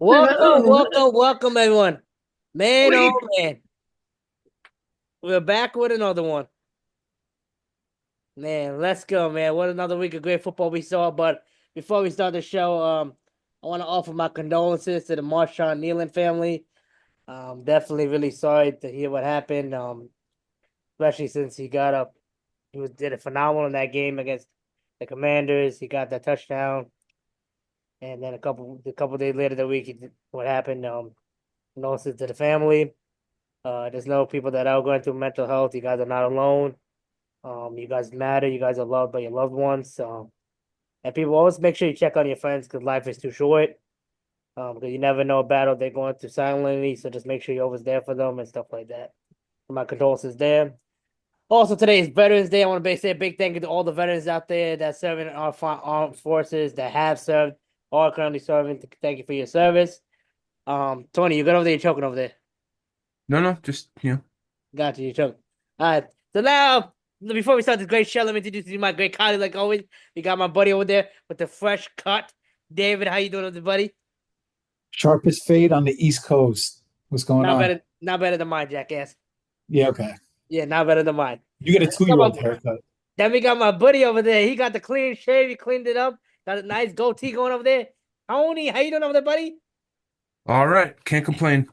Welcome, everyone. Man, oh Wait. man, we're back with another one. Man, let's go, man. What another week of great football we saw. But before we start the show, I want to offer my condolences to the Marshawn Nealon family. Definitely really sorry to hear what happened. Especially since did a phenomenal in that game against the Commanders. He got that touchdown, and then a couple days later the week, what happened. Condolences to the family. There's no people that are going through mental health. You guys are not alone. You guys matter. You guys are loved by your loved ones. And people always make sure you check on your friends because life is too short. Because you never know a battle they're going through silently. So just make sure you're always there for them and stuff like that. My condolences there. Also, today is Veterans Day. I want to say a big thank you to all the veterans out there that serve in our armed forces, that have served, or are currently serving. Thank you for your service. Tony, you good over there? You're choking over there. No, no, just, Got you, Chuck. All right. So now, before we start this great show, let me introduce you to my great colleague. Like always, we got my buddy over there with the fresh cut. David, how you doing, with the buddy? Sharpest fade on the East Coast. What's going on? Not better than mine, jackass. Yeah, okay. Yeah, not better than mine. You get a Then we got 2-year-old my, haircut. then we got my buddy over there. He got the clean shave. He cleaned it up. Got a nice goatee going over there. Tony, how you doing over there, buddy? all right. Can't complain.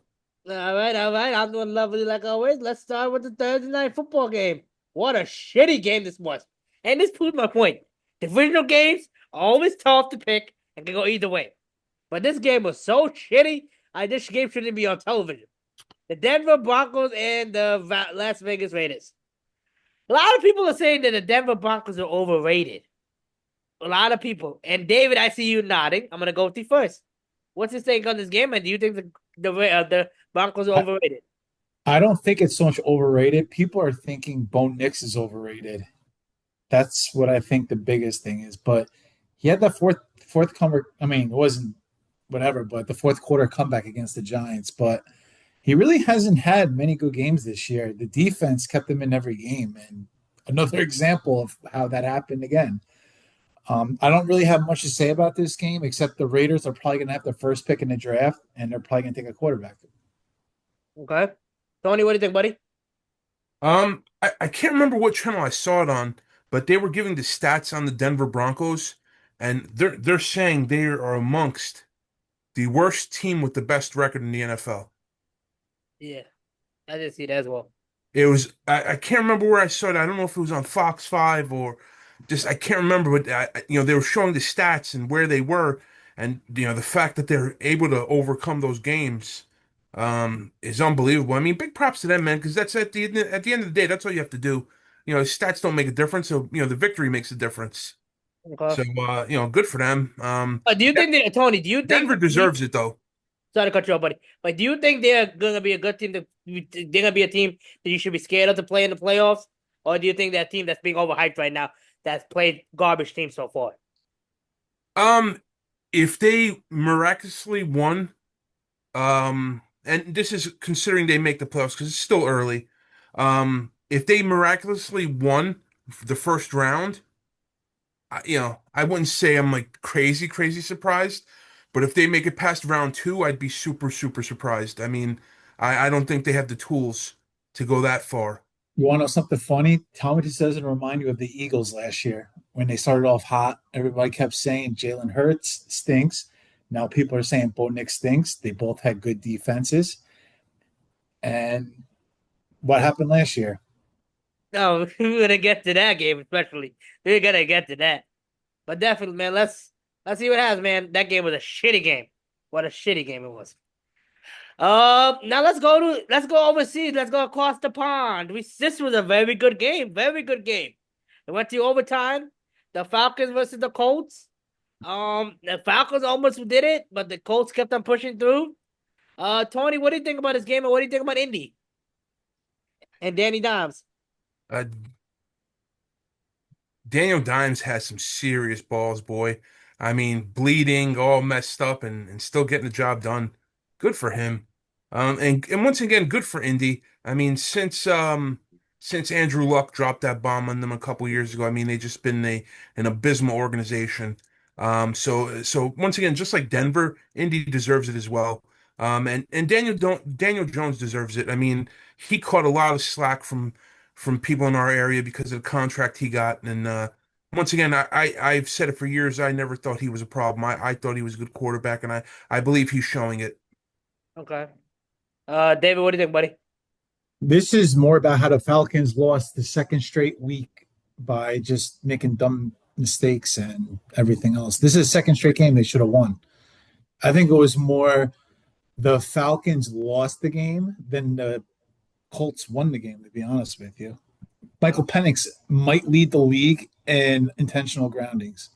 All right, all right. I'm doing lovely like always. Let's start with the Thursday night football game. What a shitty game this was. And this proves my point. Divisional games are always tough to pick and can go either way. But this game was so shitty. This game shouldn't be on television. The Denver Broncos and the Las Vegas Raiders. A lot of people are saying that the Denver Broncos are overrated. A lot of people. And David, I see you nodding. I'm gonna go with you first. What's your take on this game? And do you think the Broncos are I, overrated? I don't think it's so much overrated. People are thinking Bo Nix is overrated. That's what I think the biggest thing is. But he had that fourth comer. I mean, it wasn't whatever, but the fourth quarter comeback against the Giants. But he really hasn't had many good games this year. The defense kept him in every game, and another example of how that happened again. I don't really have much to say about this game except the Raiders are probably going to have the first pick in the draft, and they're probably going to take a quarterback. Okay. Tony, what do you think, buddy? I can't remember what channel I saw it on, but they were giving the stats on the Denver Broncos, and they're saying they are amongst the worst team with the best record in the NFL. Yeah, I did see that as well. It was I can't remember where I saw it. I don't know if it was on Fox 5 or just I can't remember, but they were showing the stats and where they were, and the fact that they're able to overcome those games is unbelievable. I mean, big props to them, man, because that's at the end of the day, that's all you have to do. Stats don't make a difference, so the victory makes a difference. Okay. So good for them. Do you think that Tony? Do you think Denver deserves it though. sorry to cut you off, buddy, but do you think they're gonna be a good team? They're gonna be a team that you should be scared of to play in the playoffs, or do you think that team that's being overhyped right now that's played garbage teams so far? Um, if they miraculously won. And this is considering they make the playoffs because it's still early. If they miraculously won the first round, I wouldn't say I'm like crazy, crazy surprised, but if they make it past round two, I'd be super, super surprised. I mean, I don't think they have the tools to go that far. You want to know something funny? Tell me this doesn't remind you of the Eagles last year when they started off hot. Everybody kept saying Jalen Hurts stinks. Now people are saying Bo Nix stinks. They both had good defenses. And what happened last year? No, we're gonna get to that game, especially. We're gonna get to that. But definitely, man, let's see what happens, man. That game was a shitty game. What a shitty game it was. Now let's go overseas. Let's go across the pond. This was a very good game. Very good game. It went to overtime. The Falcons versus the Colts. The Falcons almost did it, but the Colts kept on pushing through. Tony, what do you think about this game, and what do you think about Indy and Danny Dimes? Uh, Daniel Dimes has some serious balls, boy. I mean, bleeding, all messed up, and still getting the job done. Good for him. And once again, good for Indy. I mean, since Andrew Luck dropped that bomb on them a couple years ago, I mean, they've just been an abysmal organization. So once again, just like Denver, Indy deserves it as well. And Daniel Jones deserves it. I mean, he caught a lot of slack from people in our area because of the contract he got. And once again, I've said it for years. I never thought he was a problem. I thought he was a good quarterback, and I believe he's showing it. Okay. David, what do you think, buddy? This is more about how the Falcons lost the second straight week by just making dumb mistakes and everything else. This is a second straight game they should have won. I think it was more the Falcons lost the game than the Colts won the game, to be honest with you. Michael Penix might lead the league in intentional groundings.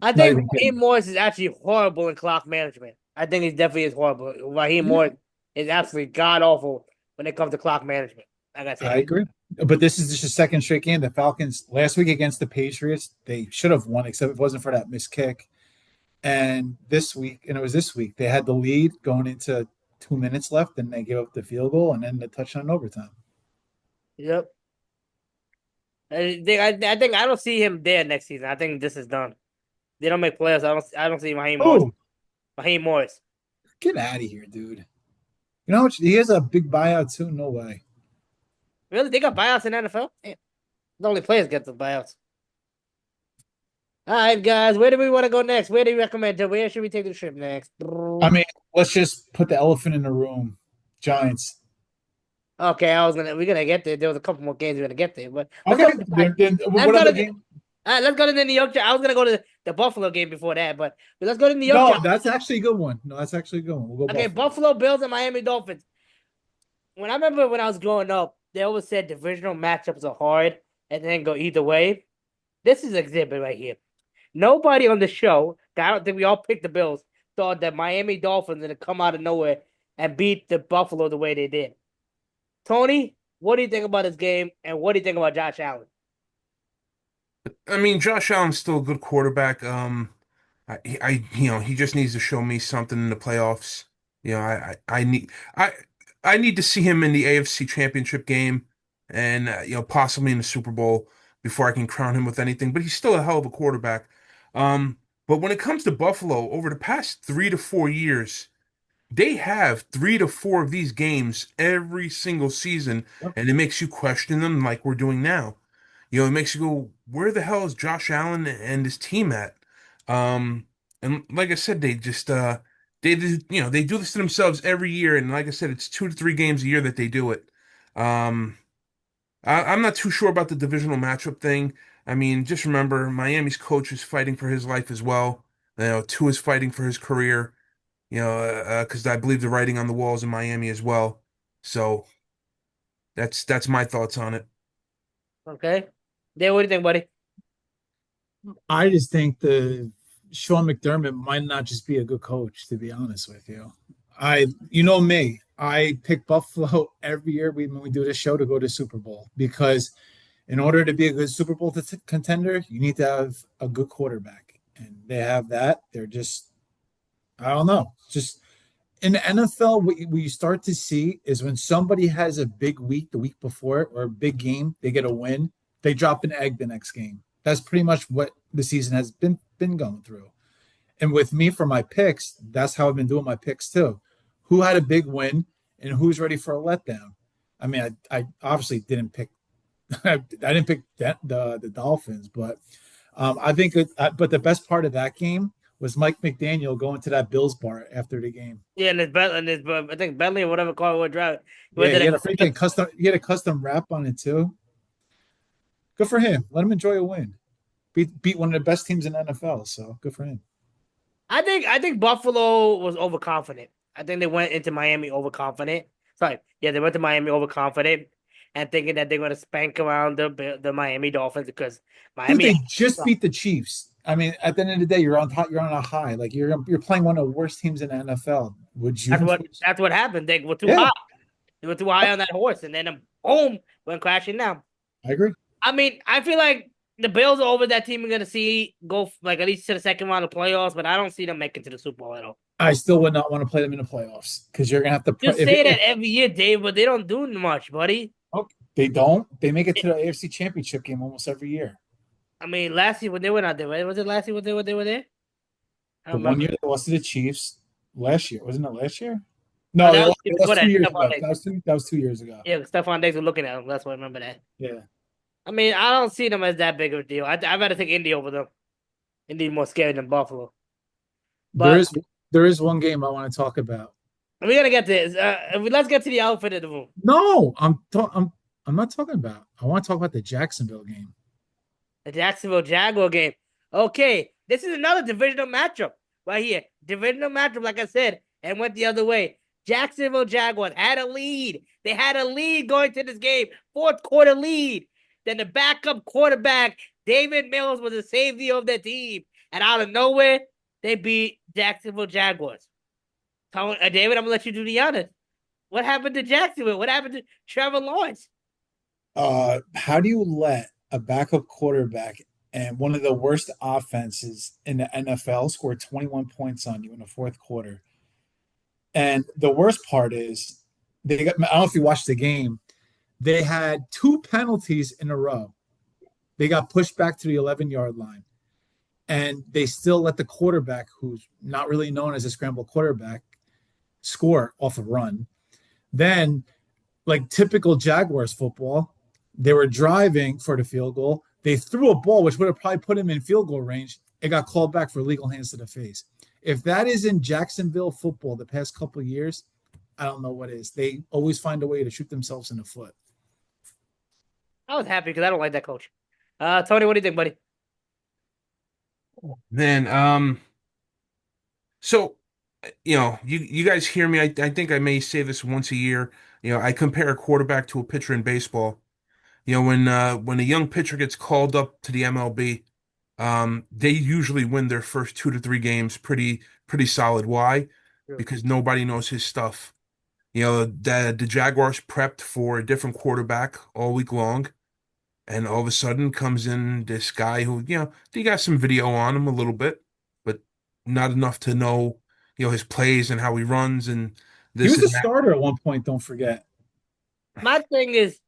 I Not think even Raheem kidding. Morris is actually horrible in clock management. I think he definitely is horrible. Raheem Yeah, Morris is absolutely god awful when it comes to clock management. I gotta say I that. agree. But this is just a second straight game. The Falcons last week against the Patriots, they should have won, except it wasn't for that missed kick. And this week, and it was this week, they had the lead going into 2 minutes left, and they gave up the field goal and then the touchdown in overtime. Yep. I think I don't see him there next season. I think this is done. They don't make players. I don't see Raheem Morris. Oh, Raheem Morris. get out of here, dude. You know how much he has a big buyout too? No way. Really? They got buyouts in the NFL? Damn. The only players get the buyouts. All right, guys. Where do we want to go next? Where do you recommend? Where should we take the trip next? I mean, let's just put the elephant in the room. Giants. Okay, we're gonna get there. There was a couple more games we're gonna get there, but let's Okay. go. Then Let's what go other to game? let's go to the New York. I was gonna go to the Buffalo game before that, but let's go to New York. No, that's actually a good one. No, that's actually a good one. We'll go Okay, Buffalo. Buffalo Bills and Miami Dolphins. When I remember when I was growing up, they always said divisional matchups are hard and then go either way. This is exhibit right here. Nobody on the show, I don't think we all picked the Bills, thought that Miami Dolphins gonna come out of nowhere and beat the Buffalo the way they did. Tony, what do you think about this game, and what do you think about Josh I mean, Josh Allen's still a good quarterback. He just needs to show me something in the playoffs. You know, I need to see him in the AFC Championship game, and possibly in the Super Bowl before I can crown him with anything. But he's still a hell of a quarterback. But when it comes to Buffalo, over the past 3 to 4 years, they have 3 to 4 of these games every single season, Yep. and it makes you question them like we're doing now. It makes you go, where the hell is Josh Allen and his team at? Um, and like I said, they do this to themselves every year, and like I said, it's 2 to 3 games a year that they do it. Um, I'm not too sure about the divisional matchup thing. I mean, just remember, Miami's coach is fighting for his life as well. Tua is fighting for his career. Because I believe the writing on the walls in Miami as well. So that's my thoughts on it. Okay. Dave, what do you think, buddy? I just think the Sean McDermott might not just be a good coach, to be honest with you. You know me, I pick Buffalo every year when we do this show to go to Super Bowl because in order to be a good Super Bowl contender, you need to have a good quarterback, and they have that. They're just, I don't know, just in the NFL, what you start to see is when somebody has a big week the week before or a big game, they get a win, they drop an egg the next game. That's pretty much what the season has been going through. And with me for my picks, that's how I've been doing my picks too. Who had a big win and who's ready for a letdown? I mean, I obviously didn't pick. I didn't pick the Dolphins, but I think. But the best part of that game was Mike McDaniel going to that Bills bar after the game. Yeah, I think Bentley or whatever car would drive. Yeah, he had a freaking custom. He had a custom wrap on it too. Good for him. Let him enjoy a win. Beat one of the best teams in the NFL. So good for him. I think Buffalo was overconfident. I think they went into Miami overconfident. Sorry, yeah, they went to Miami overconfident and thinking that they're going to spank around the Miami Dolphins because Dude, Miami. they just beat the Chiefs. I mean, at the end of the day, you're on top. You're on a high. Like you're playing one of the worst teams in the NFL. Would you? That's what happened. They were too Yeah, high. They were too high on that horse, and then boom, went crashing down. I agree. I mean, I feel like the Bills are over that team. We're gonna see go like at least to the second round of playoffs, but I don't see them making to the Super Bowl at all. I still would not want to play them in the playoffs because you're gonna have to. You say that every year, Dave, but they don't do much, buddy. Oh, they don't. They make it to the AFC Championship game almost every year. I mean, last year when they were not there, right? Was it last year when they were there? I The don't one remember. year they lost to the Chiefs last year, wasn't it last year? No, No, that was they before lost two that. years Stephon ago. Diggs. That was 2 years ago. Yeah, Stephon Diggs was looking at him. That's why I remember that. Yeah. I mean, I don't see them as that big of a deal. I'd rather take Indy over them. Indy more scary than Buffalo. There But is there is one game I want to talk about. we're gonna get to this. Let's get to the outfit of the room. No, I'm not talking about. I want to talk about the Jacksonville game. The Jacksonville Jaguar game. Okay, this is another divisional matchup right here. Divisional matchup, like I said, and went the other way. Jacksonville Jaguars had a lead. They had a lead going to this game, fourth quarter lead. Then the backup quarterback, David Mills, was the savior of their team. And out of nowhere, they beat Jacksonville Jaguars. David, I'm going to let you do the honors. What happened to Jacksonville? What happened to Trevor Lawrence? How do you let a backup quarterback and one of the worst offenses in the NFL score 21 points on you in the fourth quarter? And the worst part is I don't know if you watched the game, they had two penalties in a row. They got pushed back to the 11-yard line, and they still let the quarterback, who's not really known as a scramble quarterback, score off a run. Then, like typical Jaguars football, they were driving for the field goal. They threw a ball, which would have probably put him in field goal range. It got called back for illegal hands to the face. If that is in Jacksonville football the past couple of years, I don't know what is. They always find a way to shoot themselves in the foot. I was happy because I don't like that coach. Tony, what do you think, buddy? Then, so you guys hear me. I think I may say this once a year. I compare a quarterback to a pitcher in baseball. When a young pitcher gets called up to the MLB, they usually win their first 2 to 3 games pretty solid. Why? True. Because nobody knows his stuff. The Jaguars prepped for a different quarterback all week long, and all of a sudden comes in this guy who, they got some video on him a little bit, but not enough to know, his plays and how he runs and He this was a and that. starter at one point, don't forget. My thing is,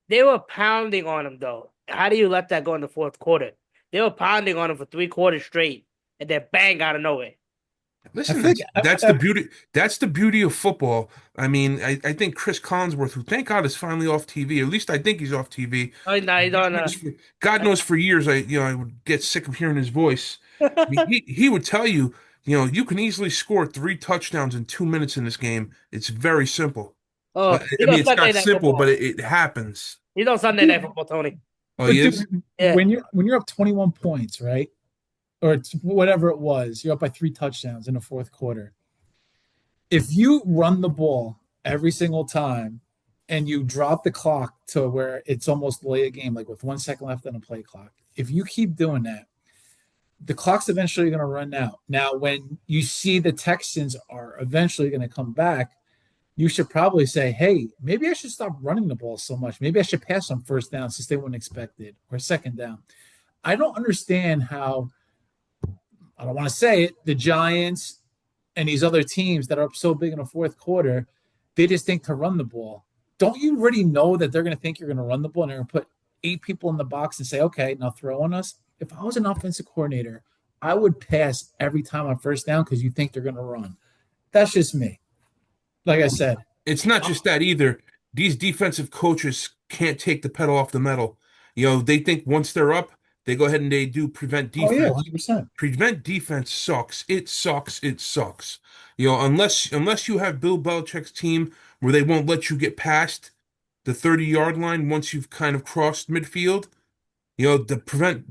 they were pounding on him, though. How do you let that go in the fourth quarter? They were pounding on him for 3 quarters straight, and then bang out of nowhere. I Listen, think that's the beauty. That's the beauty of football. I mean, I think Chris Collinsworth, who thank God is finally off TV. At least I think he's off TV. Oh, no, he's God on. knows God knows for years I would get sick of hearing his voice. I mean, he would tell you, you can easily score 3 touchdowns in 2 minutes in this game. It's very simple. Oh, I he's mean, on it's Sunday not Night simple, but Football. it happens. He's on Sunday Night Football, Tony. Oh, he But is? dude, Yeah. when you're up 21 points, right? Or whatever it was, you're up by 3 touchdowns in the fourth quarter. If you run the ball every single time and you drop the clock to where it's almost late a game, like with 1 second left on the play clock, if you keep doing that, the clock's eventually going to run out. Now, when you see the Texans are eventually going to come back, you should probably say, hey, maybe I should stop running the ball so much. Maybe I should pass on first down since they wouldn't expect it, or second down. I don't understand how, I don't want to say it, the Giants and these other teams that are up so big in the fourth quarter, they just think to run the ball. Don't you already know that they're going to think you're going to run the ball and they're going to put 8 people in the box and say, okay, now throw on us? If I was an offensive coordinator, I would pass every time on first down because you think they're going to run. That's just me. Like I said, It's not just that either. These defensive coaches can't take the pedal off the metal. They think once they're up, they go ahead and they do prevent oh yeah, defense. 100%. Prevent defense sucks. It sucks. It sucks. Unless you have Bill Belichick's team where they won't let you get past the 30-yard line once you've kind of crossed midfield. The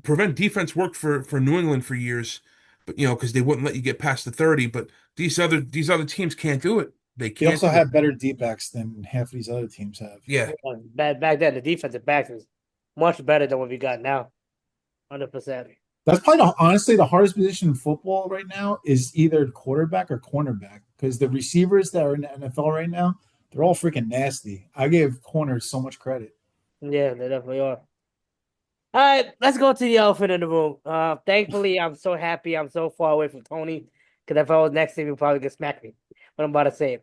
prevent defense worked for New England for years, but because they wouldn't let you get past the 30. But these other teams can't do it. They They can't also do it. have better D backs than half of these other teams have. Yeah. Back then, the defensive backs was much better than what we got now. 100%. That's probably honestly the hardest position in football right now is either quarterback or cornerback because the receivers that are in the NFL right now, they're all freaking nasty. I give corners so much credit. Yeah, they definitely are. All right, let's go to the elephant in the room. Thankfully, I'm so happy I'm so far away from Tony because if I was next to him, he'd probably get smack me. What I'm about to say.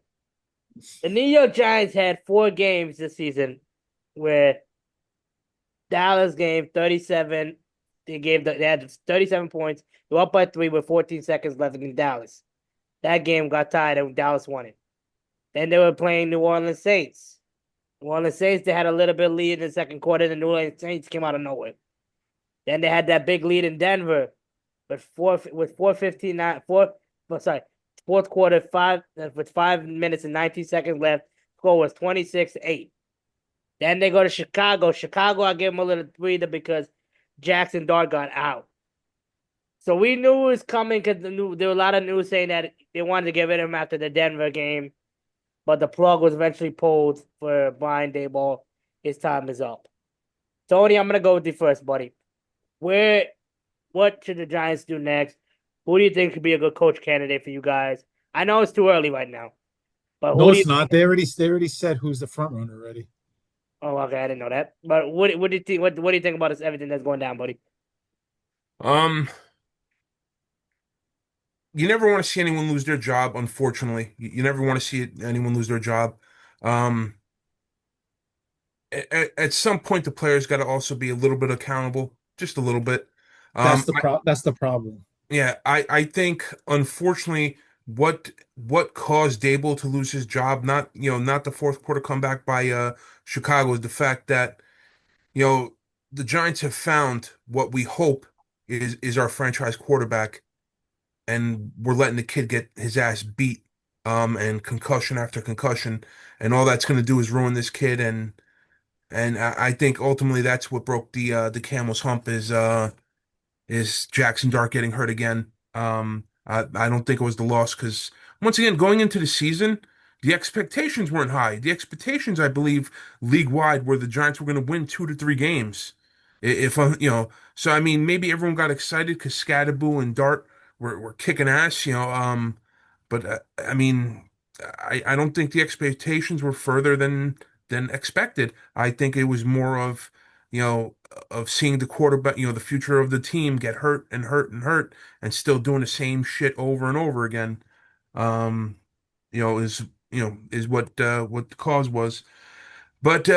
The New York Giants had 4 games this season where Dallas game 37, they had 37 points. They were up by 3 with 14 seconds left in Dallas. That game got tied and Dallas won it. Then they were playing New Orleans Saints. New Orleans Saints, they had a little bit of lead in the second quarter. The New Orleans Saints came out of nowhere. Then they had that big lead in Denver with 4:59 fourth quarter with 5 minutes and 19 seconds left. Score was 26-8. Then they go to Chicago. Chicago, I give them a little breather because Jackson Dart got out. So we knew it was coming because there were a lot of news saying that they wanted to get rid of him after the Denver game, but the plug was eventually pulled for Brian Daboll. His time is up. Tony, I'm gonna go with you first, buddy. What should the Giants do next? Who do you think could be a good coach candidate for you guys? I know it's too early right now, but No, who do you? it's not. They already said who's the front runner already. Oh, okay, I didn't know that. But what do you think? What do you think about this everything that's going down, buddy? Um, you never want to see anyone lose their job, unfortunately. You never want to see anyone lose their job. Um, at some point, the players got to also be a little bit accountable, just a little bit. That's Um, the that's the problem. yeah, I think unfortunately what caused Daboll to lose his job, not the fourth quarter comeback by Chicago, is the fact that you know the Giants have found what we hope is our franchise quarterback, and we're letting the kid get his ass beat, and concussion after concussion, and all that's going to do is ruin this kid, and I think ultimately that's what broke the camel's hump is Jackson Dart getting hurt again. I don't think it was the loss because once again, going into the season, the expectations weren't high. The expectations, I believe, league wide, were the Giants were going to win 2 to 3 games. If so I mean, maybe everyone got excited because Scadaboo and Dart were kicking ass, but I mean, I don't think the expectations were further than expected. I think it was more you know of seeing the quarterback, the future of the team get hurt and hurt and hurt and still doing the same shit over and over again. Um, is is what the cause was. But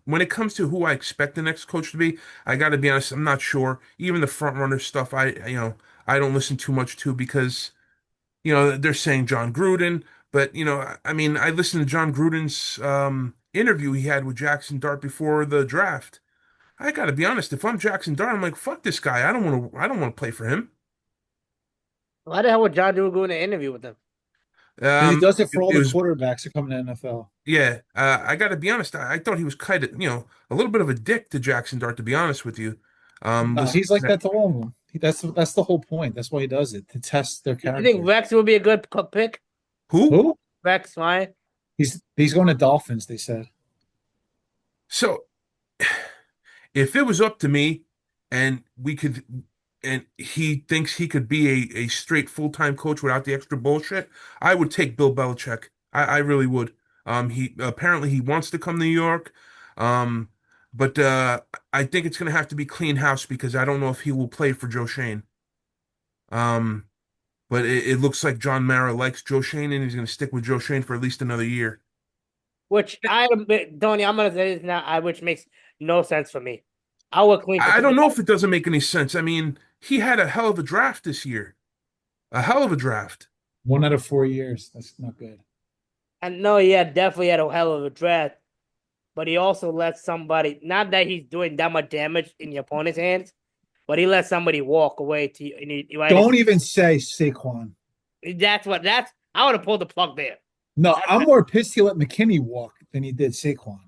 when it comes to who I expect the next coach to be, I got to be honest, I'm not sure. Even the front runner stuff, I don't listen too much to because they're saying John Gruden, but I mean, I listened to John Gruden's interview he had with Jackson Dart before the draft. I gotta be honest. If I'm Jackson Dart, I'm like, fuck this guy. I don't want to. I don't want to play for him. Why the hell would John do an interview with them? Because he Um, does it for all it the was quarterbacks that come to the NFL. yeah. I gotta be honest. I thought he was kind of a little bit of a dick to Jackson Dart, to be honest with you. No, Listen, he's like that to all of them. That's the whole point. That's why he does it to test their You think character. Rex would be a good pick? who? Who? Rex Ryan? He's going to Dolphins. They said. So if it was up to me, and we could, and he thinks he could be a straight full-time coach without the extra bullshit, I would take Bill Belichick. I really would. He apparently he wants to come to New York. Um, but I think it's gonna have to be clean house because I don't know if he will play for Joe Shane. Um, but it looks like John Mara likes Joe Shane and he's gonna stick with Joe Shane for at least another year. Which I admit, Tony, I'm gonna say this now, which makes no sense for me. I would clean for I don't know if it doesn't make any sense. I mean, he had a hell of a draft this year. A hell of a draft. 1 out of 4 years. That's not good. I know he had definitely had a hell of a draft, but he also let somebody, not that he's doing that much damage in your opponent's hands, but he let somebody walk away to you. Right? Don't even say Saquon. That's I would have pulled the plug there. No, I'm That's more pissed he let McKinney walk than he did Saquon.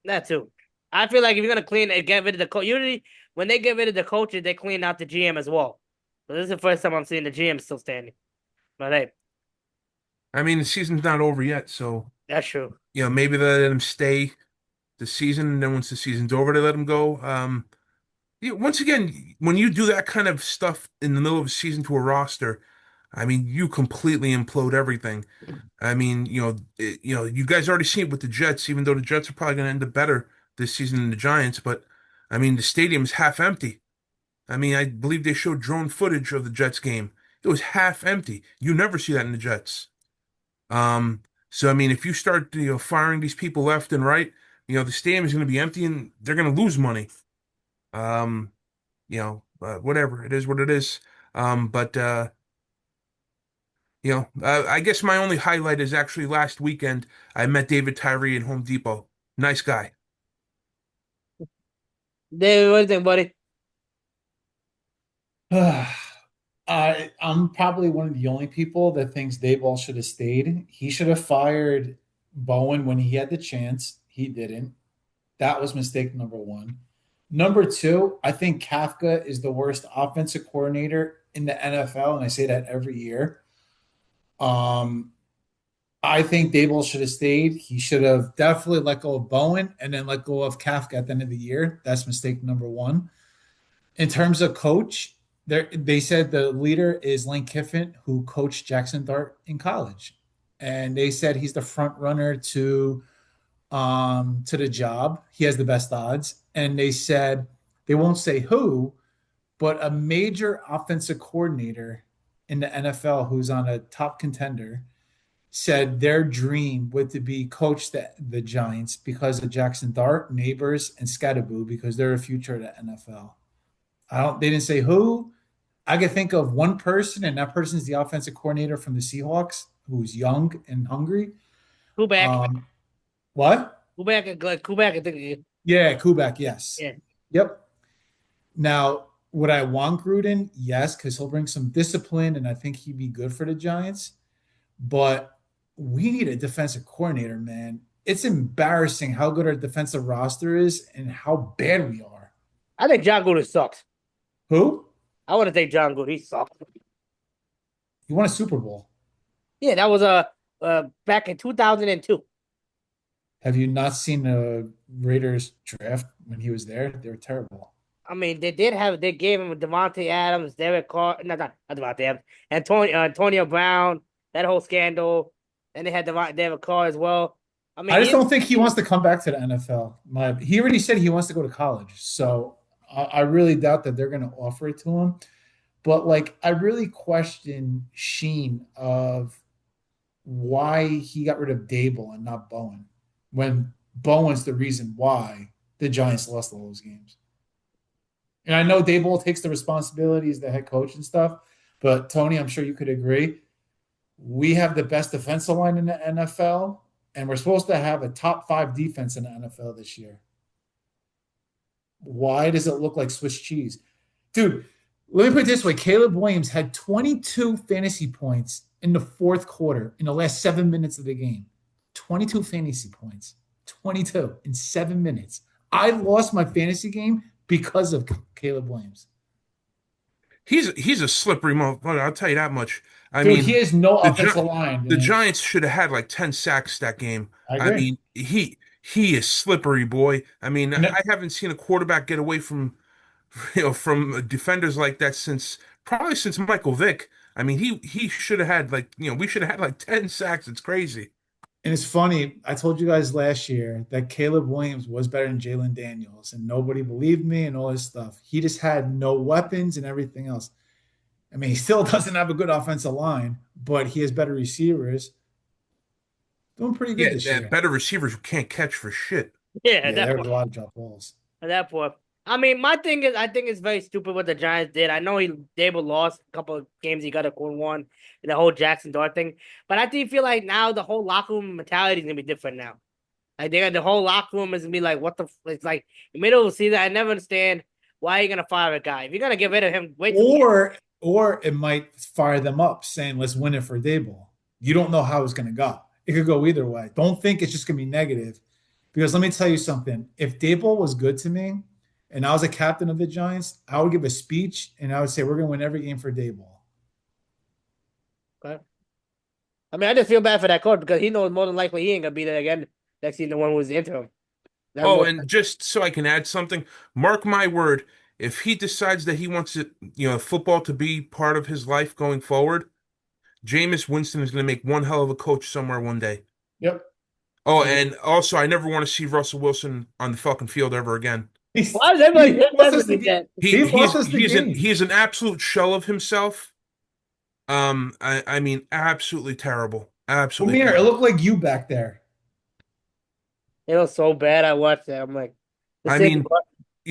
that too. I feel like if you're gonna clean and get rid of the coach, usually when they get rid of the coaches, they clean out the GM as well. So this is the first time I'm seeing the GM still standing. But hey, I mean, the season's not over yet, so that's true. maybe they let him stay the season, and then once the season's over, they let him go. Once again, when you do that kind of stuff in the middle of a season to a roster, I mean, you completely implode everything. I mean, you guys already seen it with the Jets, even though the Jets are probably going to end up better this season than the Giants, but I mean, the stadium's half empty. I mean, I believe they showed drone footage of the Jets game. It was half empty. You never see that in the Jets. So I mean, if you start, firing these people left and right, the stadium is going to be empty and they're going to lose money. Um, whatever it is, what it is. But I guess my only highlight is actually last weekend. I met David Tyree in Home Depot. Nice guy. David, what do you think, buddy? I'm probably one of the only people that thinks Daboll should have stayed. He should have fired Bowen when he had the chance. He didn't. That was mistake number one. Number two, I think Kafka is the worst offensive coordinator in the NFL, and I say that every year. Um, I think Daboll should have stayed. He should have definitely let go of Bowen and then let go of Kafka at the end of the year. That's mistake number one. In terms of coach, they said the leader is Lane Kiffin, who coached Jackson Dart in college, and they said he's the front runner to the job. He has the best odds, and they said they won't say who, but a major offensive coordinator in the NFL who's on a top contender said their dream would to be coach the Giants because of Jackson Dart, Neighbors, and Scatterboo because they're a future of the NFL. I don't. They didn't say who. I can think of one person, and that person is the offensive coordinator from the Seahawks, who's young and hungry. Kuback. Um, what? Kuback, I think. Yeah, Kubak. Yes. Yeah. Yep. Now, would I want Gruden? Yes, because he'll bring some discipline, and I think he'd be good for the Giants. But we need a defensive coordinator, man. It's embarrassing how good our defensive roster is and how bad we are. I think John Gruden sucks. Who? I want to take John Gruden. He sucks. He won a Super Bowl. Yeah, that was back in 2002. Have you not seen the Raiders draft when he was there? They were terrible. I mean, they gave him Devontae Adams, Derek Carr, no, not Devontae Adams, Antonio Brown, that whole scandal, and they had Derek Carr as well. I mean, I just don't think he wants to come back to the NFL. He already said he wants to go to college, so I really doubt that they're going to offer it to him. But like, I really question Sheen of why he got rid of Daboll and not Bowen, when Bowen's the reason why the Giants lost all those games. And I know Daboll takes the responsibility as the head coach and stuff, but Tony, I'm sure you could agree. We have the best defensive line in the NFL, and we're supposed to have a top five defense in the NFL this year. Why does it look like Swiss cheese? Dude, let me put it this way. Caleb Williams had 22 fantasy points in the fourth quarter in the last 7 minutes of the game. 22 fantasy points. 22 in 7 minutes. I lost my fantasy game because of Caleb Williams. He's a slippery motherfucker. I'll tell you that much. I Dude, he mean, has no the Gi offensive line, the man. Giants should have had like 10 sacks that game. I I agree. mean, he is slippery, boy. I mean, And I haven't seen a quarterback get away from from defenders like that since probably since Michael Vick. I mean, he should have had like, we should have had like 10 sacks. It's crazy. And it's funny, I told you guys last year that Caleb Williams was better than Jalen Daniels, and nobody believed me and all this stuff. He just had no weapons and everything else. I mean, he still doesn't have a good offensive line, but he has better receivers. Doing pretty good Yeah, this that year. better receivers who can't catch for shit. yeah, at Yeah, that there was point. a lot of drop balls. At that point. I mean, my thing is, I think it's very stupid what the Giants did. I know Daboll lost a couple of games. He got a cool one, the whole Jackson Dart thing. But I do feel like now the whole locker room mentality is gonna be different now. Like the whole locker room is gonna be like, what the? It's like in the middle of the season. I never understand why you're gonna fire a guy if you're gonna get rid of him. Wait till Or it might fire them up saying, let's win it for Daboll. You don't know how it's going to go. It could go either way. Don't think it's just going to be negative. Because let me tell you something. If Daboll was good to me and I was a captain of the Giants, I would give a speech and I would say, we're going to win every game for Daboll. okay. I mean, I just feel bad for that coach because he knows more than likely he ain't gonna be there again next season. The one who was the interim. That's Oh, what. and just so I can add something, mark my word, if he decides that he wants it, football to be part of his life going forward, Jameis Winston is going to make one hell of a coach somewhere one day. Yep. Oh, and also, I never want to see Russell Wilson on the fucking field ever again. Why does everybody He lost us the think game. that? He lost us the He game. is an absolute shell of himself. I mean, absolutely terrible. Come Absolutely here. It terrible. looked like you back there. It was so bad. I watched that. I'm like, the I same. mean,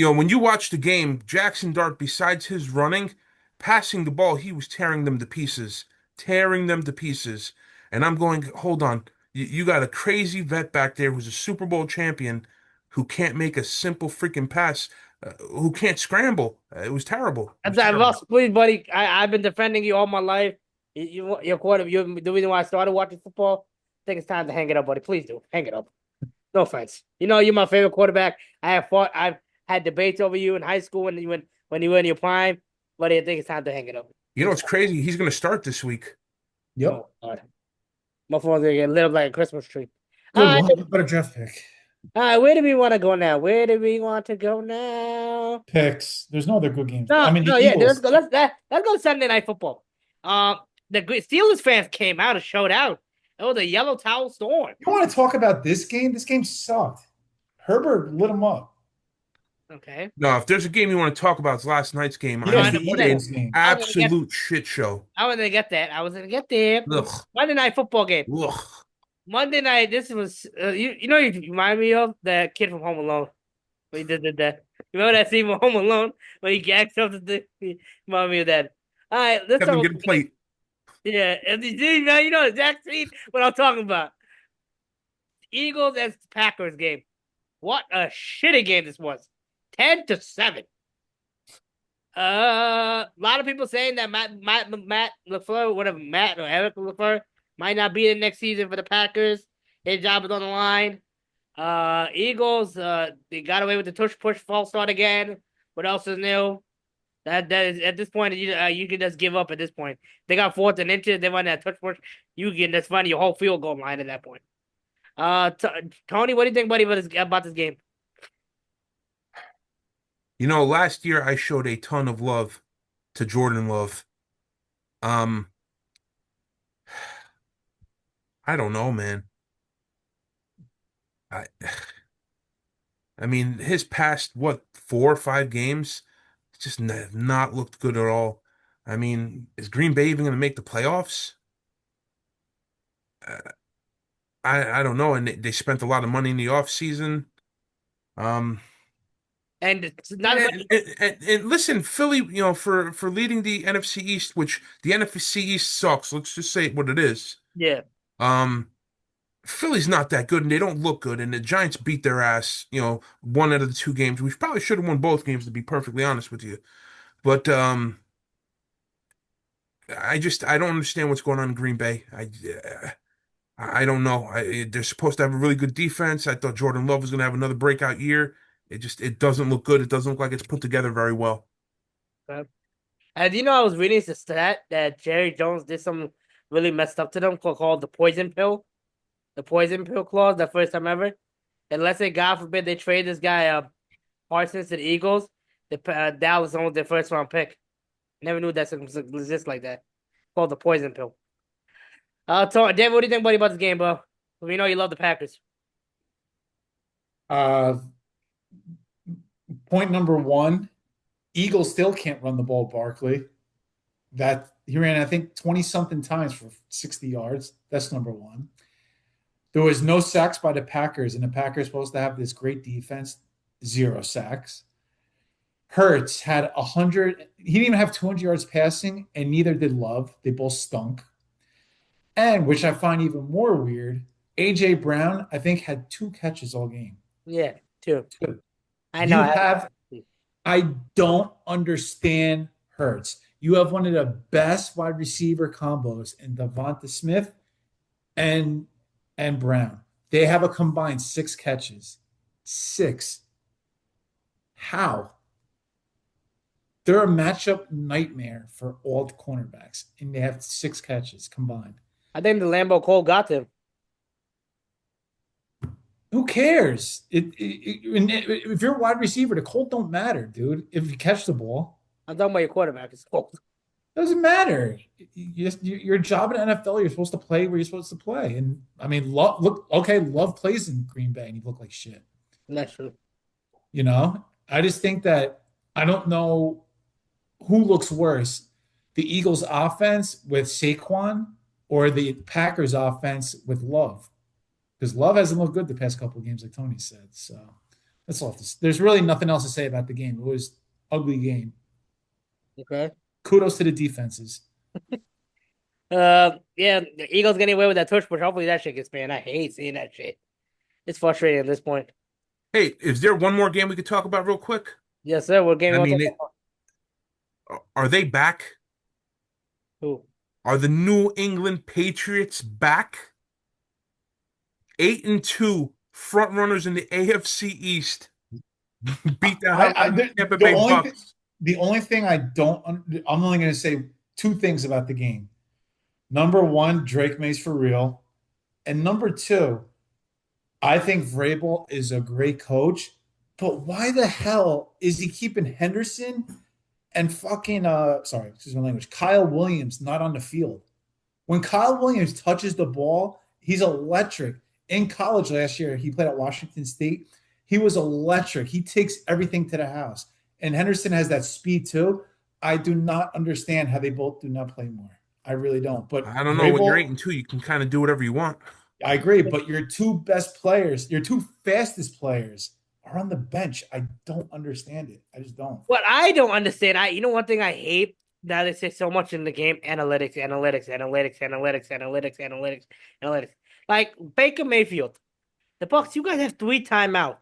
when you watch the game, Jackson Dart, besides his running, passing the ball, he was tearing them to pieces, tearing them to pieces. And I'm going, hold on, you got a crazy vet back there who's a Super Bowl champion who can't make a simple freaking pass, who can't scramble. It was terrible. It And was that terrible. Russ, please, buddy. I've been defending you all my life. You're quarter. You're the reason why I started watching football. I think it's time to hang it up, buddy. Please do hang it up. No offense. You know you're my favorite quarterback. I've had debates over you in high school when you were in your prime, but I think it's time to hang it up. You know what's crazy? He's going to start this week. Yep. Oh, God. My phone's gonna get lit up like a Christmas tree. All Good right, one. Better draft pick. all right. Where do we want to go now? Where do we want to go now? Picks. There's no other good games. I No, mean, the no, yeah. Let's Eagles. go. Let's go Sunday Night Football. The Steelers fans came out and showed out. It was a yellow towel storm. You want to talk about this game? This game sucked. Herbert lit him up. Okay. No, if there's a game you want to talk about, it's last night's game. I Yes, mean, the what an Eagles game. absolute shit show. I was gonna get that. I was gonna get there. Ugh, Monday Night Football game. ugh. Monday night. This was you know you remind me of the kid from Home Alone. When he did that. You remember that scene from Home Alone when he gagged something? He remind me of that. All right, let's Have them talk. get a plate. Yeah, and you know the exact scene what I'm talking about. Eagles and Packers game. What a shitty game this was. 10-7. A lot of people saying that Matt LaFleur, whatever Matt or Eric LaFleur, might not be in next season for the Packers. His job is on the line. Eagles, they got away with the tush push false start again. What else is new? That is at this point you can just give up at this point. They got 4th and inches. They run that touch push. You can just find your whole field goal line at that point. Tony, what do you think, buddy, about this game? Last year I showed a ton of love to Jordan Love. Um, I don't know, man. I I mean, his past what 4 or 5 games just have not looked good at all. I mean, is Green Bay even going to make the playoffs? Uh, I don't know. And they spent a lot of money in the offseason. Um, And it's not and listen, Philly, for leading the NFC East, which the NFC East sucks. Let's just say what it is. yeah. Um, Philly's not that good, and they don't look good. And the Giants beat their ass, one out of the 2 games. We probably should have won both games, to be perfectly honest with you. But I don't understand what's going on in Green Bay. I don't know. They're supposed to have a really good defense. I thought Jordan Love was going to have another breakout year. It doesn't look good. It doesn't look like it's put together very well. And I was reading the stat that Jerry Jones did something really messed up to them called the poison pill. The poison pill clause, the first time ever. And let's say, God forbid, they trade this guy Parsons to the Eagles, Dallas owns their first round pick. Never knew that exists like that. Called the poison pill. David, what do you think, buddy, about this game, bro? We know you love the Packers. Point number one, Eagles still can't run the ball, Barkley. That he ran, I think, 20 something times for 60 yards. That's number one. There was no sacks by the Packers, and the Packers supposed to have this great defense, 0 sacks. Hurts had 100. He didn't even have 200 yards passing, and neither did Love. They both stunk. And which I find even more weird, AJ Brown, I think, had 2 catches all game. Yeah, 2. 2. I know. I don't understand Hurts. You have one of the best wide receiver combos in Devonta Smith and Brown. They have a combined 6 catches. 6. How? They're a matchup nightmare for all the cornerbacks, and they have 6 catches combined. I think the Lambeau Cole got him. Who cares? If you're a wide receiver, the Colt don't matter, dude. If you catch the ball, I'm talking about your quarterback. It's Cole. doesn't matter. Your job in NFL, you're supposed to play where you're supposed to play. And I mean, Love plays in Green Bay, and he looked like shit. That's true. I just think that I don't know who looks worse, the Eagles' offense with Saquon or the Packers' offense with Love. Because Love hasn't looked good the past couple of games, like Tony said. So That's all. There's really nothing else to say about the game. It was ugly game. Okay. Kudos to the defenses. Yeah, the Eagles getting away with that touch push. Hopefully that shit gets banned. I hate seeing that shit. It's frustrating at this point. Hey, is there one more game we could talk about real quick? Yes, sir. What game I you want to mean, talk about? are they back? Who? Are the New England Patriots back? 8-2 front runners in the AFC East beat the hell out of the Tampa The Bay only Bucks. the only thing I don't I'm only going to say two things about the game. Number one, Drake May's for real, and number two, I think Vrabel is a great coach, but why the hell is he keeping Henderson and fucking sorry, excuse my language, Kyle Williams not on the field? When Kyle Williams touches the ball, he's electric. In college last year, he played at Washington State. He was electric. He takes everything to the house. And Henderson has that speed too. I do not understand how they both do not play more. I really don't. But I don't know. When you're Vrabel, 8-2, you can kind of do whatever you want. I agree. But your two best players, your two fastest players, are on the bench. I don't understand it. I just don't. What I don't understand, one thing I hate that they say so much in the game: analytics, analytics, analytics, analytics, analytics, analytics, analytics. Like Baker Mayfield, the Bucks, you guys have 3 timeouts.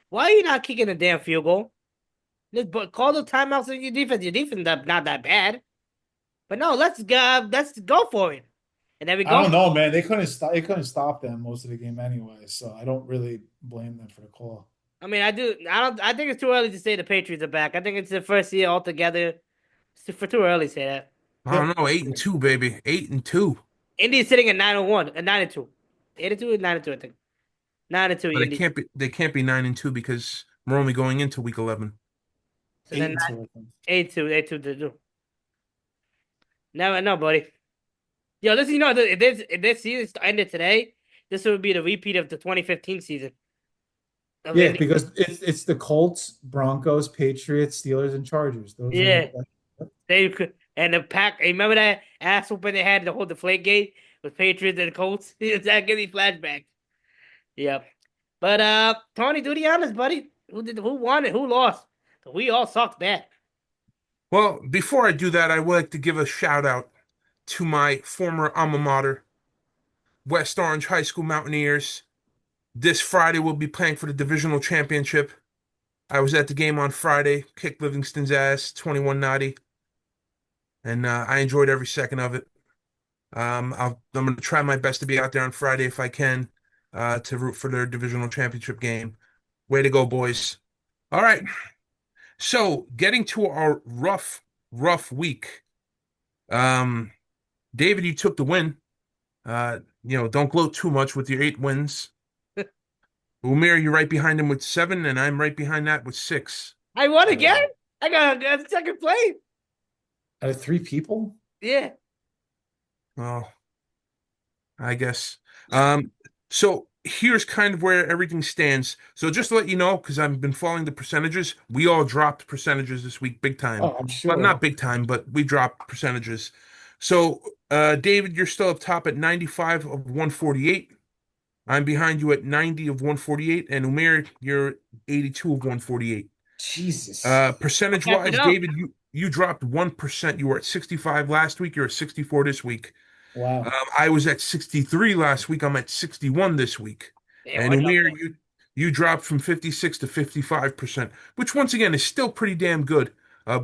Why are you not kicking a damn field goal? But call the timeouts in your defense. Your defense is not that bad. But no, let's go for it. And then we I go. don't know, man. They couldn't stop. They couldn't stop them most of the game anyway. So I don't really blame them for the call. I mean, I do. I don't. I think it's too early to say the Patriots are back. I think it's the first year altogether. It's for too early to say that. I Yep. don't know. 8-2, baby. 8-2. Indy's sitting at 9-1, 9-2, 8-2 or 9-2. I think 9-2. But Indy. they can't be 9-2 because we're only going into week 11. So Eight then and two, I think. 8-2, 8-2 to do. No, buddy. Yo, this if this season ended today, this would be the repeat of the 2015 season of Yeah, Indy. because it's the Colts, Broncos, Patriots, Steelers, and Chargers. Those are Yeah, they could. And the pack. Remember that ass whooping they had the whole deflate gate with Patriots and Colts. That gives me flashbacks. Yep. But Tony, do the honors, buddy. Who won it? Who lost? We all sucked bad. Well, before I do that, I would like to give a shout out to my former alma mater, West Orange High School Mountaineers. This Friday, we'll be playing for the divisional championship. I was at the game on Friday, kicked Livingston's ass, 21-0, and I enjoyed every second of it. I'm going to try my best to be out there on Friday if I can, to root for their divisional championship game. Way to go, boys. All right. So, getting to our rough week. Um, David, you took the win. Don't gloat too much with your 8 wins. Umir, you're right behind him with 7, and I'm right behind that with 6. I won again. I got second place. out of three people. Yeah. Well, I guess. So here's kind of where everything stands. So just to let you know, because I've been following the percentages, we all dropped percentages this week, big time. Oh, I'm Well, sure. not big time, but we dropped percentages. So, David, you're still up top at 95 of 148. I'm behind you at 90 of 148, and Umair, you're 82 of 148. Jesus. Percentage Catch it wise, up. David, you dropped 1%. You were at 65 last week. You're at 64 this week. Wow. I was at 63 last week. I'm at 61 this week. Damn, And I dropped Umir, one. you dropped from 56 to 55%, which once again is still pretty damn good.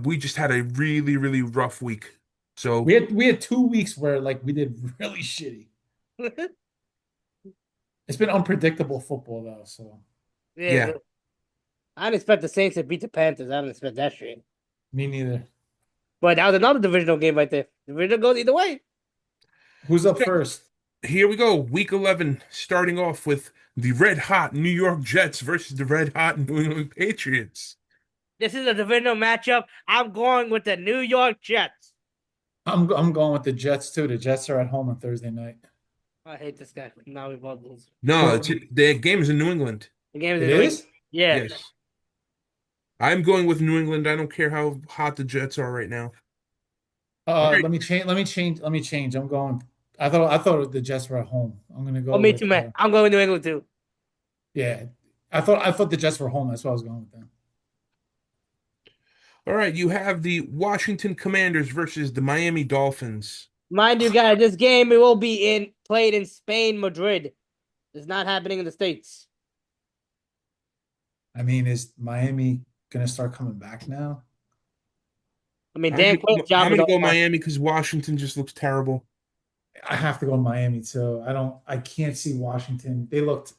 We just had a really, really rough week. So We had 2 weeks where like we did really shitty. It's been unpredictable football though, so Yeah, yeah. I didn't expect the Saints to beat the Panthers. I didn't expect that shit. me neither. But that was another divisional game right there. Divisional goes either way. Who's up So first? here we go. Week 11, starting off with the red hot New York Jets versus the red hot New England Patriots. This is a divisional matchup. I'm going with the New York Jets. I'm going with the Jets too. The Jets are at home on Thursday night. I hate this guy. Now we both lose. No, Well, the game is in New England. The game is it in New. is? Yeah. Yes. I'm going with New England. I don't care how hot the Jets are right now. All right. Let me change. Let me change. I'm going. I thought the Jets were at home. I'm gonna Oh, go me with too, man. I'm going with New England too. yeah. I thought the Jets were home. That's why I was going with them. All right, you have the Washington Commanders versus the Miami Dolphins. Mind you, guys, this game it will be played in Spain, Madrid. It's not happening in the States. I mean, is Miami gonna start coming back now? I mean, Dan Quinn's I'm job is gonna on go the line. Miami because Washington just looks terrible. I have to go Miami too. I can't see Washington. They looked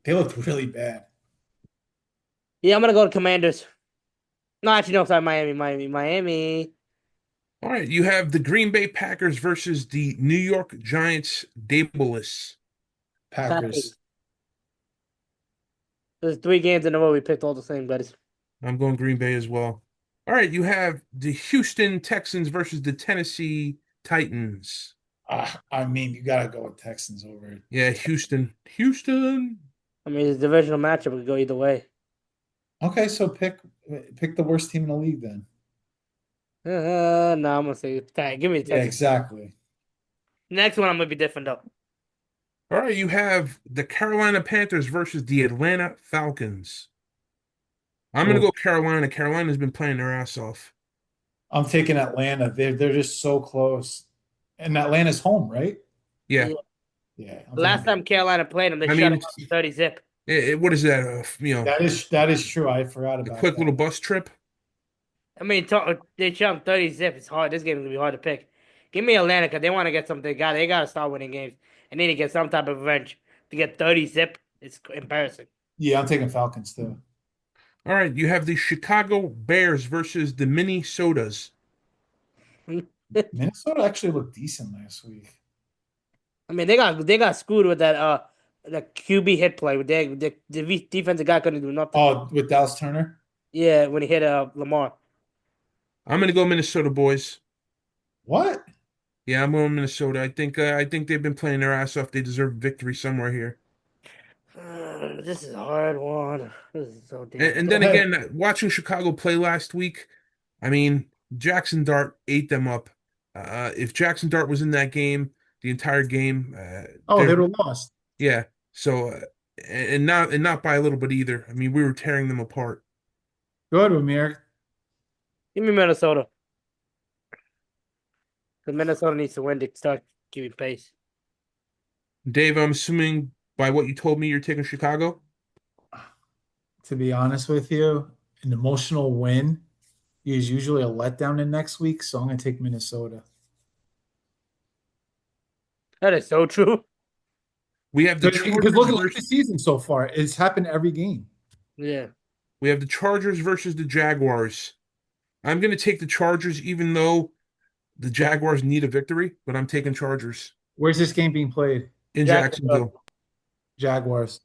really bad. Yeah, I'm gonna go to Commanders. No, actually, no, sorry, Miami. All right, you have the Green Bay Packers versus the New York Giants. Daboll. Packers. Packers. There's 3 games in a row we picked all the same, buddies. I'm going Green Bay as well. All right, you have the Houston Texans versus the Tennessee Titans. I mean, you gotta go with Texans over it. Yeah, Houston. Houston. I mean, it's a divisional matchup. It could go either way. Okay, so pick the worst team in the league then. No, I'm gonna say give me the Yeah, Texans. exactly. Next one, I'm gonna be different though. All right, you have the Carolina Panthers versus the Atlanta Falcons. I'm going to Oh, go Carolina. Carolina's been playing their ass off. I'm taking Atlanta. They're just so close. And Atlanta's home, right? Yeah. Yeah. Yeah, I'm taking Last time Carolina played them, they I shut them mean, up 30 zip. what is that? that is true. I forgot A about quick that. little bus trip. I mean, they shut them 30 zip. It's hard. This game is gonna be hard to pick. Give me Atlanta because they want to get something. They gotta start winning games. They need to get some type of revenge. To get 30 zip, it's embarrassing. Yeah, I'm taking Falcons too. All right, you have the Chicago Bears versus the Minnesotas. Minnesota actually looked decent last week. I mean, they got screwed with that the QB hit play. With the defensive guy couldn't do nothing. Oh, with Dallas Turner? Yeah, when he hit Lamar. I'm going to go Minnesota boys. What? Yeah, I'm going Minnesota. I think they've been playing their ass off. They deserve victory somewhere here. This is a hard one. This is so And, damn. and Go then ahead. again, watching Chicago play last week, I mean, Jackson Dart ate them up. If Jackson Dart was in that game, the entire game, Oh, they're they were lost. yeah. So and not by a little bit either. I mean, we were tearing them apart. Good, Amir. Give me Minnesota. Because Minnesota needs to win to start giving pace. Dave, I'm assuming by what you told me, you're taking Chicago. To be honest with you, an emotional win is usually a letdown in next week, so I'm gonna take Minnesota. That is so true. We have the Because Chargers look at the versus season so far. It's happened every game. Yeah. we have the Chargers versus the Jaguars. I'm going to take the Chargers, even though the Jaguars need a victory, but I'm taking Chargers Where's this game being played? in Jacksonville. Jacksonville. Jaguars.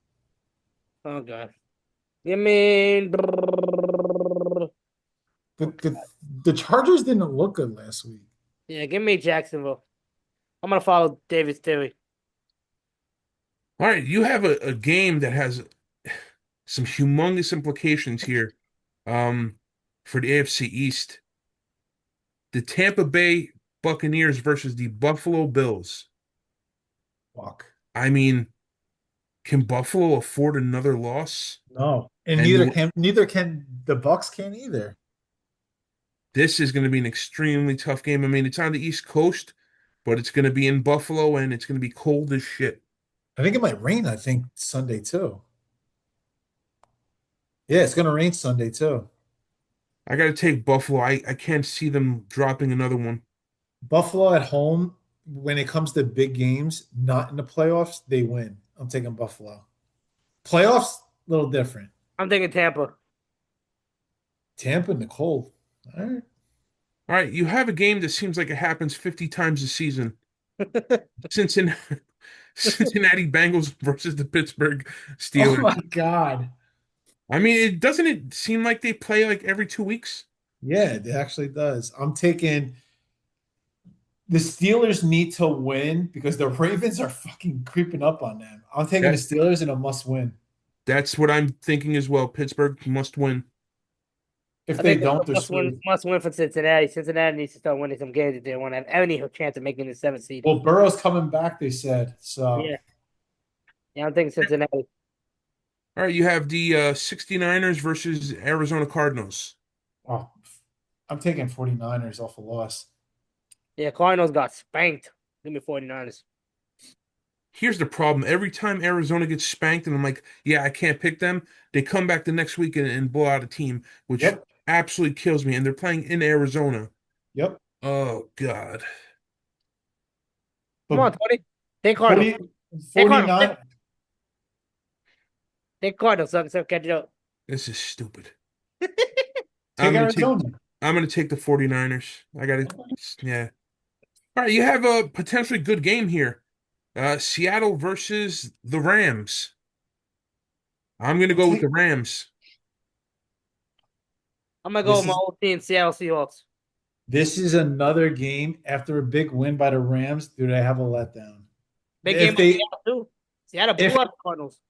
Oh god. Give me. The Chargers didn't look good last week. Yeah, give me Jacksonville. I'm gonna follow David's theory. All right, you have a game that has some humongous implications here for the AFC East. The Tampa Bay Buccaneers versus the Buffalo Bills. Fuck. I mean, can Buffalo afford another loss? No. And And neither can the Bucks can either. this is going to be an extremely tough game. I mean, it's on the East Coast, but it's going to be in Buffalo and it's going to be cold as shit. I think it might rain, I think, Sunday too. Yeah, it's gonna rain Sunday too. I got to take Buffalo. I can't see them dropping another one. Buffalo at home, when it comes to big games, not in the playoffs, they win. I'm taking Buffalo. Playoffs, a little different. I'm thinking Tampa. Tampa in the cold. All right. All right, you have a game that seems like it happens 50 times a season. Cincinnati, Cincinnati Bengals versus the Pittsburgh Oh Steelers. my God. I mean, it doesn't it seem like they play like every 2 weeks? Yeah, it actually does. I'm taking the Steelers need to win because the Ravens are fucking creeping up on them. I'm taking the That Steelers in a must win. that's what I'm thinking as well. Pittsburgh must win. If I they think it's don't, a they're screwed. must win for Cincinnati. Cincinnati needs to start winning some games if they want to have any chance of making the 7th seed. Well, Burrow's coming back, they said. So Yeah, yeah, I'm thinking Cincinnati. All right, you have the 69ers versus Arizona Cardinals. Oh, I'm taking 49ers off a loss. Yeah, Cardinals got spanked. Give me 49ers. Here's the problem. Every time Arizona gets spanked, and I'm like, yeah, I can't pick them, they come back the next week and blow out a team, which Yep. absolutely kills me. And they're playing in Arizona. Yep. Oh, God. Come But on, Tony. Take Cardinals. 40, Take Cardinals. Take, 49, take Cardinals, son. So catch it up. This is stupid. take I'm gonna take Arizona. I'm gonna take the 49ers. I gotta, yeah. All right, you have a potentially good game here. Seattle versus the Rams. I'm gonna I'm go with take, the Rams. I'm gonna go this with my is old team, Seattle Seahawks. this is another game after a big win by the Rams. Do they have a letdown? Big game If by they Seattle too. Seattle if blew out the Cardinals.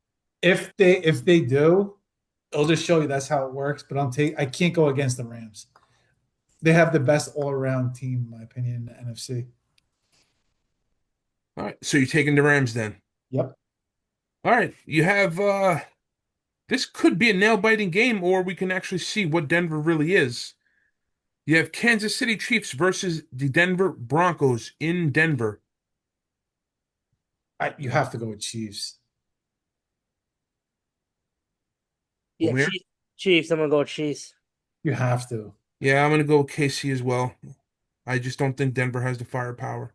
if they do, it'll just show you that's how it works. But I can't go against the Rams. They have the best all around team, in my opinion, in the NFC. All right, so you're taking the Rams then. Yep. All right, you have this could be a nail-biting game, or we can actually see what Denver really is. You have Kansas City Chiefs versus the Denver Broncos in Denver. You have to go with Chiefs. Yeah, Where? Chiefs. Chiefs. I'm gonna go with Chiefs. You have to. Yeah, I'm gonna go with KC as well. I just don't think Denver has the firepower.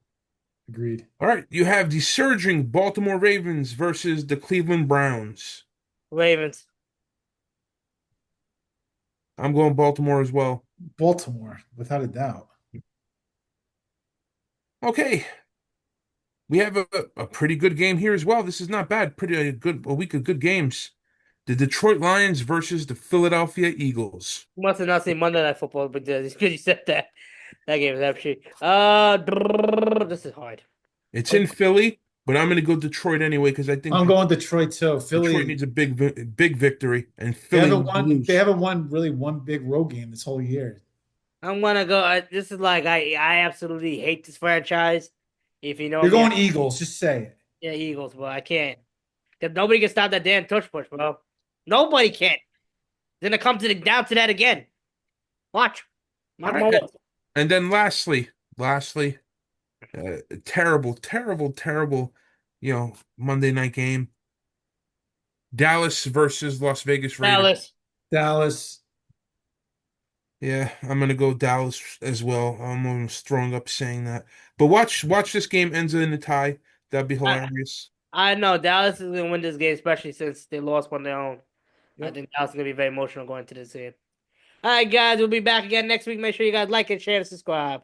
Agreed. All right, you have the surging Baltimore Ravens versus the Cleveland Browns. Ravens. I'm going Baltimore as well. Baltimore, without a doubt. Okay, we have a pretty good game here as well. This is not bad. Pretty a week of good games. The Detroit Lions versus the Philadelphia Eagles. You must have not seen Monday Night Football, but because you said that, that game is actually. This is hard. It's in Philly, but I'm going to go Detroit anyway because I think I'm going Detroit too. Detroit Philly, needs a big victory, and Philly needs to they lose. haven't won really one big road game this whole year. I'm gonna go. This is like I absolutely hate this franchise. If you know You're me, going Eagles, just say it. yeah, Eagles, but I can't. 'Cause nobody can stop that damn tush push, bro. Nobody can. It's gonna come to down to that again. Watch. All Mark my right, words. and then lastly, terrible, Monday night game. Dallas versus Las Vegas Raiders. Dallas. Dallas. Yeah, I'm gonna go Dallas as well. I'm almost throwing up saying that. But watch this game ends in a tie. That'd be I, hilarious. I know Dallas is gonna win this game, especially since they lost on their own. I Yep. think Dallas is gonna be very emotional going to this game. All right, guys, we'll be back again next week. Make sure you guys like and share and subscribe.